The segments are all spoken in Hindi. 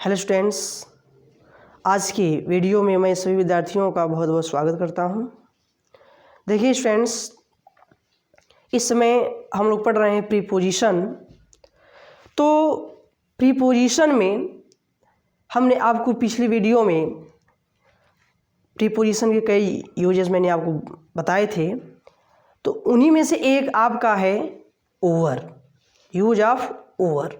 हेलो स्टूडेंट्स, आज की वीडियो में मैं सभी विद्यार्थियों का बहुत बहुत स्वागत करता हूं। देखिए स्टूडेंट्स, इस समय हम लोग पढ़ रहे हैं प्रीपोजिशन। तो प्रीपोजिशन में हमने आपको पिछली वीडियो में प्रीपोजिशन के कई यूजेस मैंने आपको बताए थे। तो उन्हीं में से एक आपका है ओवर, यूज ऑफ ओवर।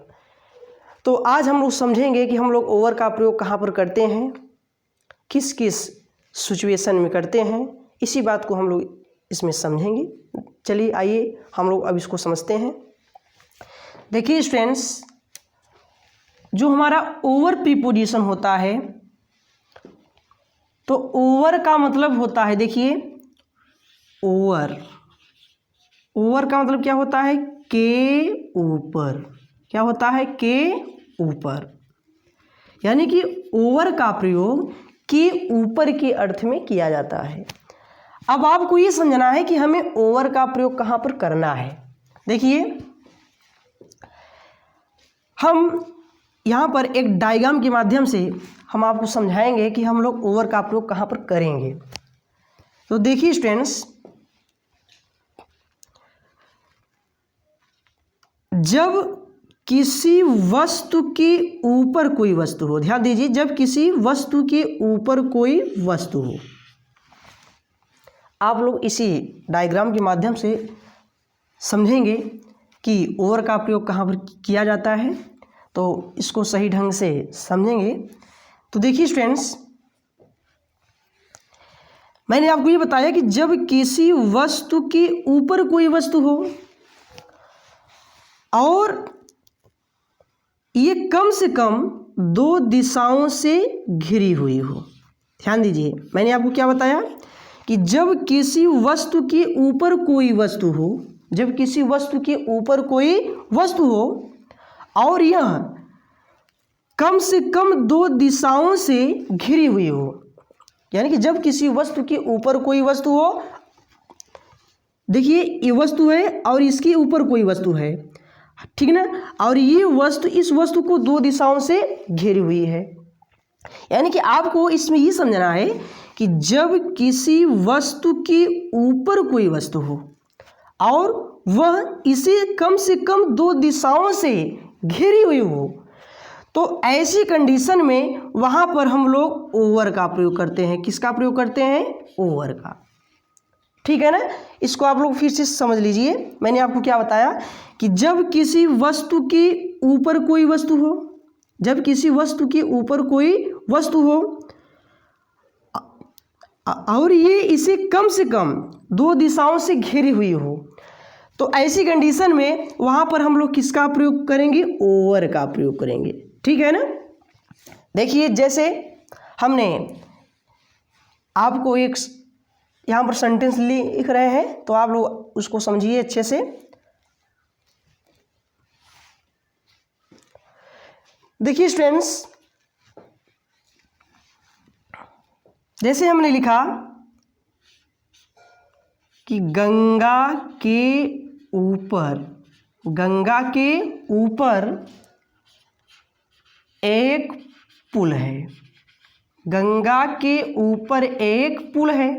तो आज हम लोग समझेंगे कि हम लोग ओवर का प्रयोग कहाँ पर करते हैं, किस किस सिचुएशन में करते हैं। इसी बात को हम लोग इसमें समझेंगे। चलिए आइए हम लोग अब इसको समझते हैं। देखिए स्टूडेंट्स, जो हमारा ओवर प्रीपोजिशन होता है, तो ओवर का मतलब होता है, देखिए ओवर, ओवर का मतलब क्या होता है, के ऊपर। क्या होता है, के ऊपर। यानी कि ओवर का प्रयोग के ऊपर के अर्थ में किया जाता है। अब आपको ये समझना है कि हमें ओवर का प्रयोग कहाँ पर करना है। देखिए हम यहाँ पर एक डायग्राम के माध्यम से हम आपको समझाएंगे कि हम लोग ओवर का प्रयोग कहाँ पर करेंगे। तो देखिए स्टूडेंट्स, जब किसी वस्तु के ऊपर कोई वस्तु हो, ध्यान दीजिए, जब किसी वस्तु के ऊपर कोई वस्तु हो, आप लोग इसी डायग्राम के माध्यम से समझेंगे कि ओवर का प्रयोग कहाँ पर किया जाता है। तो इसको सही ढंग से समझेंगे। तो देखिए स्टूडेंट्स, मैंने आपको ये बताया कि जब किसी वस्तु के ऊपर कोई वस्तु हो और ये कम से कम दो दिशाओं से घिरी हुई हो। ध्यान दीजिए, मैंने आपको क्या बताया कि जब किसी वस्तु के ऊपर कोई वस्तु हो, जब किसी वस्तु के ऊपर कोई वस्तु हो और यह कम से कम दो दिशाओं से घिरी हुई हो। यानी कि जब किसी वस्तु के ऊपर कोई वस्तु हो, देखिए ये वस्तु है और इसके ऊपर कोई वस्तु है, ठीक ना, और ये वस्तु इस वस्तु को दो दिशाओं से घेरी हुई है। यानी कि आपको इसमें ये समझना है कि जब किसी वस्तु के ऊपर कोई वस्तु हो और वह इसे कम से कम दो दिशाओं से घेरी हुई हो, तो ऐसी कंडीशन में वहां पर हम लोग ओवर का प्रयोग करते हैं। किसका प्रयोग करते हैं, ओवर का। ठीक है ना, इसको आप लोग फिर से समझ लीजिए। मैंने आपको क्या बताया कि जब किसी वस्तु के ऊपर कोई वस्तु हो, जब किसी वस्तु के ऊपर कोई वस्तु हो और ये इसे कम से कम दो दिशाओं से घिरी हुई हो, तो ऐसी कंडीशन में वहां पर हम लोग किसका प्रयोग करेंगे, ओवर का प्रयोग करेंगे। ठीक है ना। देखिए जैसे हमने आपको एक यहाँ पर सेंटेंस लिख रहे हैं, तो आप लोग उसको समझिए अच्छे से। देखिए स्टूडेंट्स, जैसे हमने लिखा कि गंगा के ऊपर, गंगा के ऊपर एक पुल है। गंगा के ऊपर एक पुल है।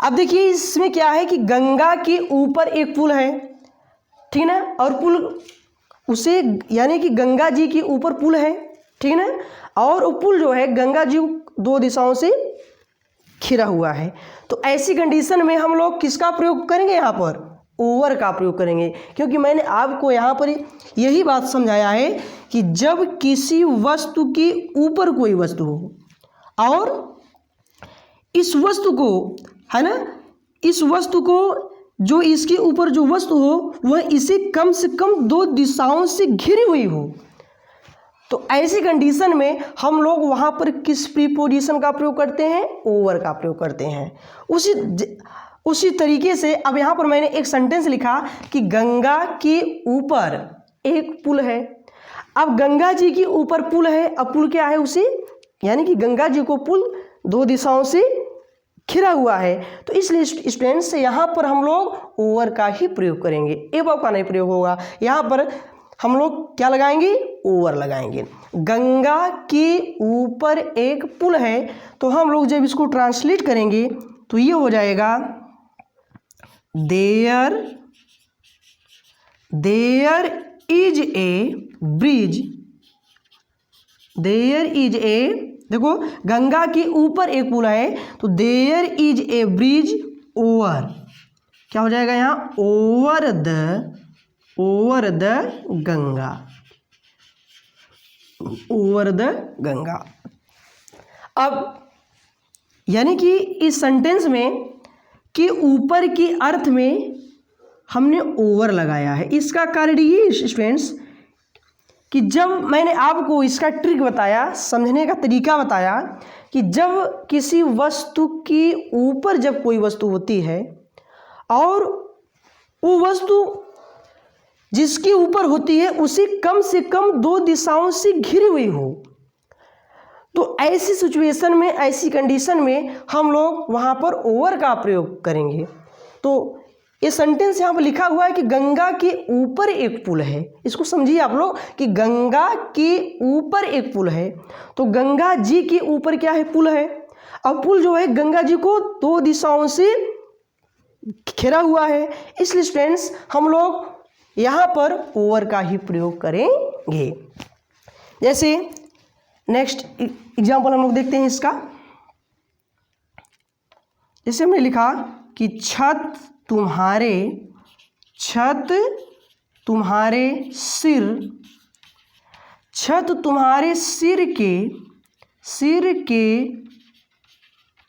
अब देखिए इसमें क्या है कि गंगा के ऊपर एक पुल है, ठीक ना, और पुल उसे यानी कि गंगा जी के ऊपर पुल है, ठीक ना, और वो पुल जो है गंगा जी दो दिशाओं से घिरा हुआ है। तो ऐसी कंडीशन में हम लोग किसका प्रयोग करेंगे, यहाँ पर ओवर का प्रयोग करेंगे। क्योंकि मैंने आपको यहाँ पर यही बात समझाया है कि जब किसी वस्तु के ऊपर कोई वस्तु हो और इस वस्तु को, है ना, इस वस्तु को जो इसके ऊपर जो वस्तु हो वह इसे कम से कम दो दिशाओं से घिरी हुई हो, तो ऐसी कंडीशन में हम लोग वहां पर किस प्रीपोजिशन का प्रयोग करते हैं, ओवर का प्रयोग करते हैं। उसी तरीके से अब यहाँ पर मैंने एक सेंटेंस लिखा कि गंगा के ऊपर एक पुल है। अब गंगा जी के ऊपर पुल है, अब पुल क्या है उसे, यानी कि गंगा जी को पुल दो दिशाओं से घिरा हुआ है। तो इसलिए स्टूडेंट्स से यहाँ पर हम लोग ओवर का ही प्रयोग करेंगे, एबव का नहीं प्रयोग होगा। यहाँ पर हम लोग क्या लगाएंगे, ओवर लगाएंगे। गंगा के ऊपर एक पुल है, तो हम लोग जब इसको ट्रांसलेट करेंगे तो ये हो जाएगा there is a bridge, there is a, देखो गंगा के ऊपर एक पुल है तो there is a bridge over, क्या हो जाएगा यहाँ, over the Ganga, over the Ganga. अब यानी कि इस सेंटेंस में कि ऊपर के अर्थ में हमने ओवर लगाया है। इसका कारण ये स्टूडेंट्स कि जब मैंने आपको इसका ट्रिक बताया, समझने का तरीका बताया कि जब किसी वस्तु के ऊपर जब कोई वस्तु होती है और वो वस्तु जिसके ऊपर होती है उसी कम से कम 2 दिशाओं से घिरी हुई हो, तो ऐसी सिचुएशन में, ऐसी कंडीशन में हम लोग वहाँ पर ओवर का प्रयोग करेंगे। तो ये सेंटेंस यहाँ पर लिखा हुआ है कि गंगा के ऊपर एक पुल है, इसको समझिए आप लोग कि गंगा के ऊपर एक पुल है, तो गंगा जी के ऊपर क्या है, पुल है। अब पुल जो है गंगा जी को 2 दिशाओं से घेरा हुआ है, इसलिए स्टूडेंट्स हम लोग यहाँ पर ओवर का ही प्रयोग करेंगे। जैसे नेक्स्ट एग्जाम्पल हम लोग देखते हैं इसका। जैसे हमने लिखा कि छत तुम्हारे सिर के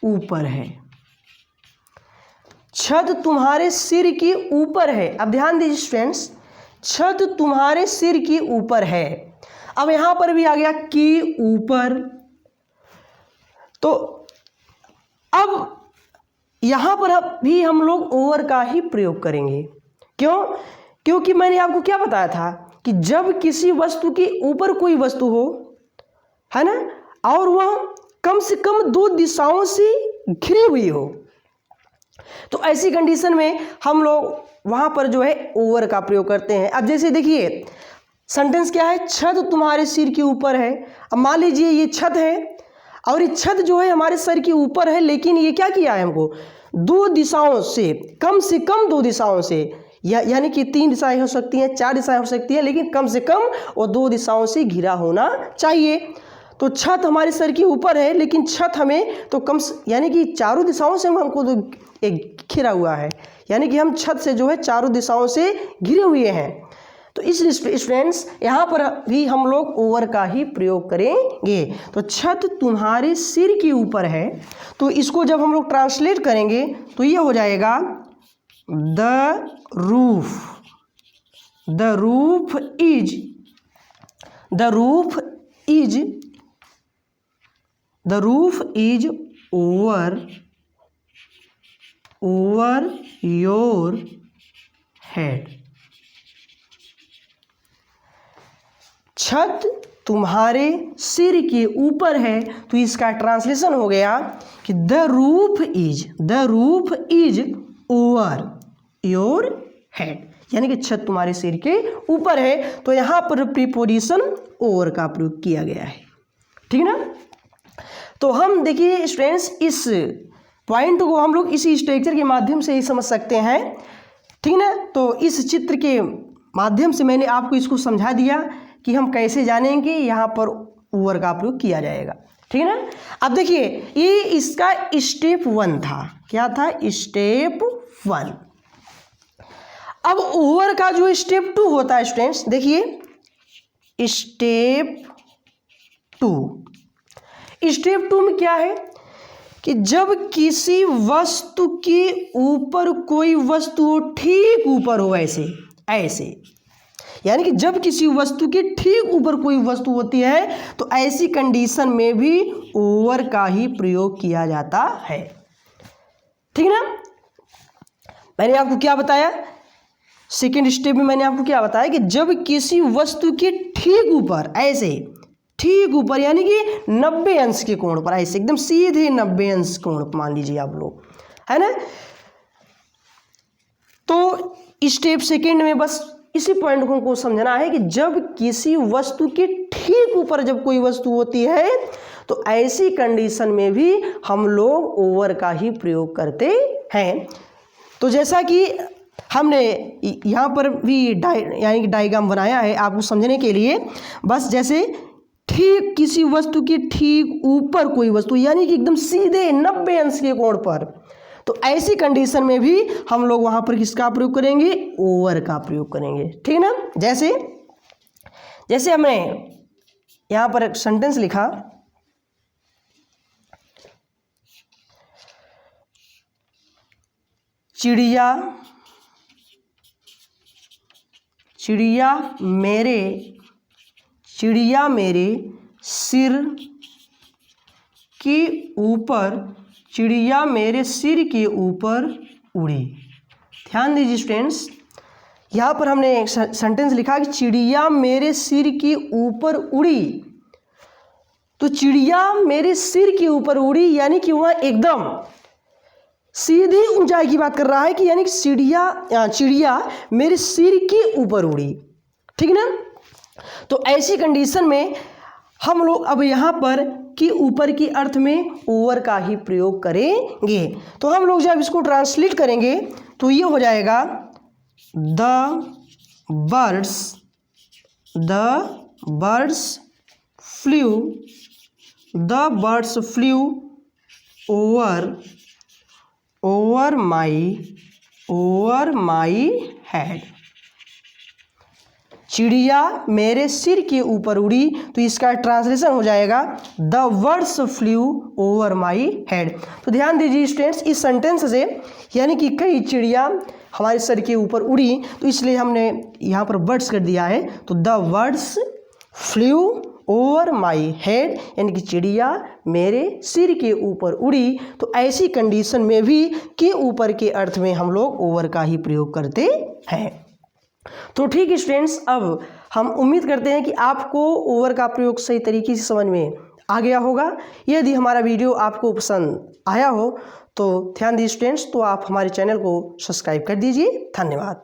ऊपर है, छत तुम्हारे सिर के ऊपर है। अब ध्यान दीजिए स्टूडेंट्स, छत तुम्हारे सिर के ऊपर है। अब यहां पर भी आ गया कि ऊपर, तो अब यहां पर भी हम लोग ओवर का ही प्रयोग करेंगे। क्यों? क्योंकि मैंने आपको क्या बताया था कि जब किसी वस्तु के ऊपर कोई वस्तु हो, है ना, और वह कम से कम 2 दिशाओं से घिरी हुई हो, तो ऐसी कंडीशन में हम लोग वहां पर जो है ओवर का प्रयोग करते हैं। अब जैसे देखिए सेंटेंस क्या है, छत तुम्हारे सिर के ऊपर है। अब मान लीजिए ये छत है और ये छत जो है हमारे सर के ऊपर है, लेकिन ये क्या किया है, हमको 2 दिशाओं से कम 2 दिशाओं से, यानी कि 3 दिशाएं हो सकती हैं, 4 दिशाएं हो सकती हैं, लेकिन कम से कम वो 2 दिशाओं से घिरा होना चाहिए। तो छत हमारे सर के ऊपर है, लेकिन छत हमें तो यानी कि 4 दिशाओं से हमको तो एक घिरा हुआ है, यानी कि हम छत से जो है 4 दिशाओं से घिरे हुए हैं। तो इसलिए स्टूडेंट्स यहाँ पर भी हम लोग ओवर का ही प्रयोग करेंगे। तो छत तुम्हारे सिर के ऊपर है, तो इसको जब हम लोग ट्रांसलेट करेंगे तो ये हो जाएगा the roof is over your head. छत तुम्हारे सिर के ऊपर है, तो इसका ट्रांसलेशन हो गया कि the roof is over your head, यानी कि छत तुम्हारे सिर के ऊपर है। तो यहाँ पर प्रीपोजिशन ओवर का प्रयोग किया गया है, ठीक है ना। तो हम देखिए स्टूडेंट्स इस पॉइंट को हम लोग इसी स्ट्रक्चर के माध्यम से ही समझ सकते हैं, ठीक ना। तो इस चित्र के माध्यम से मैंने आपको इसको समझा दिया कि हम कैसे जानेंगे यहाँ पर ओवर का प्रयोग किया जाएगा, ठीक है ना। अब देखिए ये इसका स्टेप 1 था, क्या था, स्टेप 1। अब ओवर का जो स्टेप 2 होता है स्टूडेंट्स, देखिए स्टेप 2 में क्या है कि जब किसी वस्तु के ऊपर कोई वस्तु ठीक ऊपर हो, ऐसे यानी कि जब किसी वस्तु के ठीक ऊपर कोई वस्तु होती है, तो ऐसी कंडीशन में भी ओवर का ही प्रयोग किया जाता है, ठीक ना। मैंने आपको क्या बताया, सेकेंड स्टेप में मैंने आपको क्या बताया कि जब किसी वस्तु के ठीक ऊपर, ऐसे ठीक ऊपर, यानी कि 90 अंश के कोण पर, ऐसे एकदम सीधे 90 अंश कोण मान लीजिए आप लोग, है ना। तो स्टेप सेकेंड में बस इसी पॉइंट को समझना है कि जब किसी वस्तु के ठीक ऊपर जब कोई वस्तु होती है तो ऐसी कंडीशन में भी हम लोग ओवर का ही प्रयोग करते हैं। तो जैसा कि हमने यहाँ पर भी यानी कि डायग्राम बनाया है आपको समझने के लिए, बस जैसे ठीक किसी वस्तु के ठीक ऊपर कोई वस्तु यानी कि एकदम सीधे 90 अंश के कोण पर, तो ऐसी कंडीशन में भी हम लोग वहाँ पर किसका प्रयोग करेंगे, ओवर का प्रयोग करेंगे, ठीक ना। जैसे हमने यहाँ पर एक सेंटेंस लिखा, चिड़िया मेरे सिर के ऊपर उड़ी। ध्यान दीजिए स्टूडेंट्स, यहाँ पर हमने एक सेंटेंस लिखा कि चिड़िया मेरे सिर के ऊपर उड़ी। तो चिड़िया मेरे सिर के ऊपर उड़ी यानी कि वह एकदम सीधी ऊंचाई की बात कर रहा है कि यानी कि चिड़िया मेरे सिर के ऊपर उड़ी, ठीक ना। तो ऐसी कंडीशन में हम लोग अब यहाँ पर कि ऊपर की अर्थ में ओवर का ही प्रयोग करेंगे। तो हम लोग जब इसको ट्रांसलेट करेंगे तो ये हो जाएगा the birds flu over my head. चिड़िया मेरे सिर के ऊपर उड़ी, तो इसका ट्रांसलेशन हो जाएगा the birds flu over my head. तो ध्यान दीजिए स्टूडेंट्स, इस सेंटेंस से यानी कि कई चिड़िया हमारे सर के ऊपर उड़ी, तो इसलिए हमने यहाँ पर बर्ड्स कर दिया है। तो the birds flu over my head यानी कि चिड़िया मेरे सिर के ऊपर उड़ी। तो ऐसी कंडीशन में भी के ऊपर के अर्थ में हम लोग ओवर का ही प्रयोग करते हैं। तो ठीक है स्टूडेंट्स, अब हम उम्मीद करते हैं कि आपको ओवर का प्रयोग सही तरीके से समझ में आ गया होगा। यदि हमारा वीडियो आपको पसंद आया हो तो ध्यान दीजिए स्टूडेंट्स, तो आप हमारे चैनल को सब्सक्राइब कर दीजिए। धन्यवाद।